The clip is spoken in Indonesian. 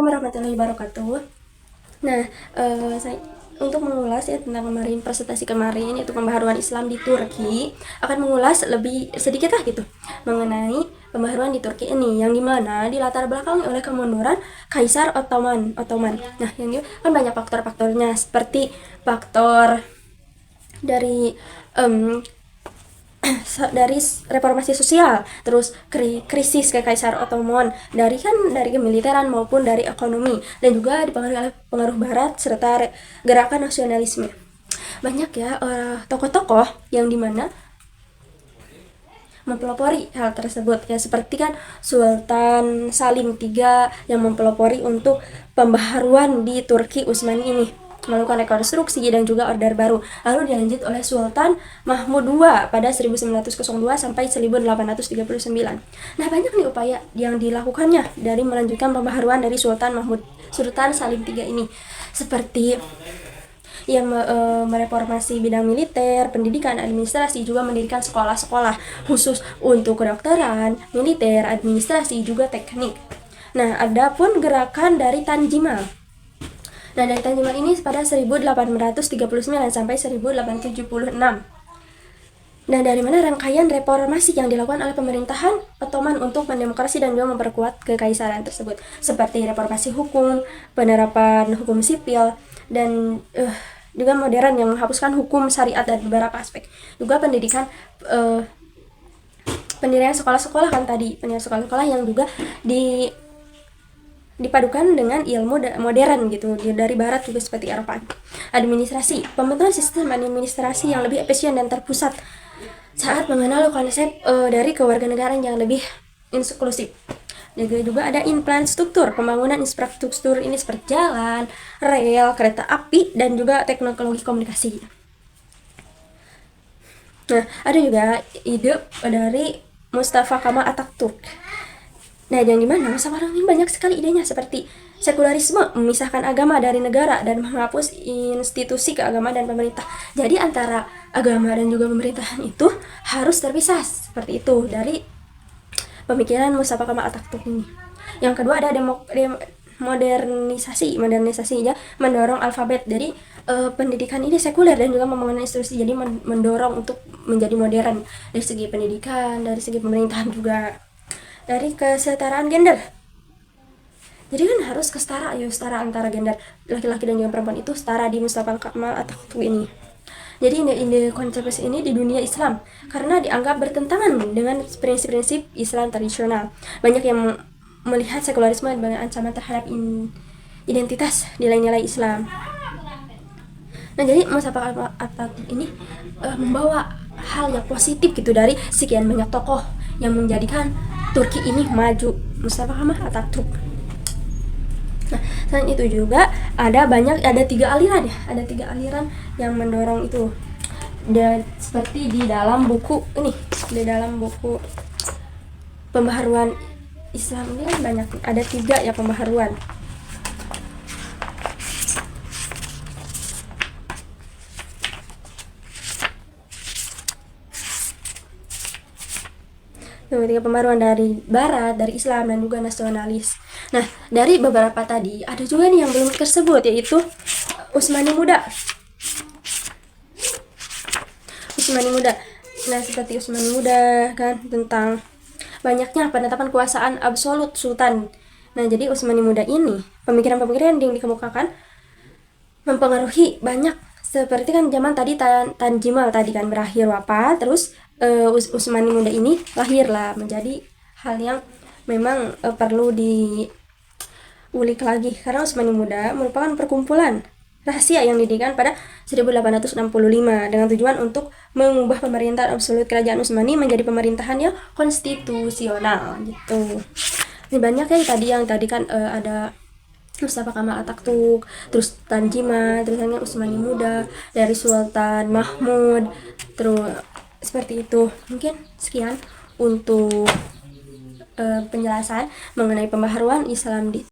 Assalamualaikum warahmatullahi wabarakatuh. Nah, untuk mengulas ya tentang kemarin presentasi kemarin, yaitu pembaharuan Islam di Turki, akan mengulas lebih sedikit lah gitu mengenai pembaharuan di Turki ini, yang dimana dilatar belakangi oleh kemunduran Kaisar Ottoman. Nah, yang ini kan banyak faktor-faktornya, seperti faktor dari dari reformasi sosial, terus krisis Kekaisar Ottoman dari kemiliteran maupun dari ekonomi, dan juga dipengaruhi oleh pengaruh barat serta gerakan nasionalisme. Banyak ya tokoh-tokoh yang dimana mempelopori hal tersebut, ya seperti kan Sultan Salim III yang mempelopori untuk pembaharuan di Turki Utsmani ini, melakukan rekonstruksi dan juga order baru. Lalu dilanjut oleh Sultan Mahmud II pada 1902 sampai 1839. Nah, banyak nih upaya yang dilakukannya dari melanjutkan pembaharuan dari Sultan Salim III ini, seperti yang mereformasi bidang militer, pendidikan, administrasi, juga mendirikan sekolah-sekolah khusus untuk kedokteran, militer, administrasi, juga teknik. Nah, ada pun gerakan dari Tanzimal. Nah, dari Tanzimal ini pada 1839 sampai 1876. Nah, dari mana rangkaian reformasi yang dilakukan oleh pemerintahan Ottoman untuk mendemokrasi dan juga memperkuat kekaisaran tersebut, seperti reformasi hukum, penerapan hukum sipil, dan juga modern yang menghapuskan hukum syariat dan beberapa aspek. Juga pendirian sekolah-sekolah kan tadi, pendirian sekolah-sekolah yang juga dipadukan dengan ilmu modern gitu dari barat juga seperti Eropa. Administrasi, pembentukan sistem administrasi yang lebih efisien dan terpusat saat mengenal konsep dari kewarganegaraan yang lebih inklusif. Juga ada infrastruktur, pembangunan infrastruktur ini seperti jalan, rel, kereta api, dan juga teknologi komunikasi. Nah, ada juga ide dari Mustafa Kemal Atatürk. Nah, yang dimana masa orang ini banyak sekali idenya, seperti sekularisme, memisahkan agama dari negara, dan menghapus institusi keagamaan dan pemerintah. Jadi antara agama dan juga pemerintahan itu harus terpisah, seperti itu dari pemikiran Mustafa Kemal Atatürk ini. Yang kedua ada modernisasinya mendorong alfabet. Jadi pendidikan ini sekuler dan juga membangun institusi, jadi mendorong untuk menjadi modern dari segi pendidikan, dari segi pemerintahan juga. Dari kesetaraan gender, jadi kan harus setara antara gender laki-laki dan juga perempuan itu setara di Mustafa Kemal Atatürk ini. Jadi ide konsep ini di dunia Islam karena dianggap bertentangan dengan prinsip-prinsip Islam tradisional. Banyak yang melihat sekularisme sebagai ancaman terhadap identitas nilai-nilai Islam. Nah, jadi Mustafa Kemal Atatürk ini membawa hal yang positif gitu dari sekian banyak tokoh yang menjadikan Turki ini maju. Mustafa Kemal Atatürk. Nah, selain itu juga ada tiga aliran ya, ada tiga aliran yang mendorong itu. Dan seperti di dalam buku pembaharuan Islam ini kan banyak, ada tiga ya pembaharuan. Tiga pembaharuan dari barat, dari Islam, dan juga nasionalis. Nah, dari beberapa tadi ada juga nih yang belum tersebut, yaitu Utsmani Muda. Nah, seperti Utsmani Muda kan tentang banyaknya penetapan kekuasaan absolut sultan. Nah, jadi Utsmani Muda ini pemikiran-pemikiran yang dikemukakan mempengaruhi banyak, seperti kan zaman tadi Tanzimal tadi kan berakhir wafat, terus Utsmani Muda ini lahirlah menjadi hal yang memang perlu diulik lagi, karena Utsmani Muda merupakan perkumpulan rahasia yang didirikan pada 1865 dengan tujuan untuk mengubah pemerintahan absolut kerajaan Utsmani menjadi pemerintahan yang konstitusional gitu. Ini banyak ya yang tadi kan ada Mustafa Kemal Atatürk, terus Tanzimal, terus Utsmani Muda, dari Sultan Mahmud, terus seperti itu. Mungkin sekian untuk penjelasan mengenai pembaharuan Islam di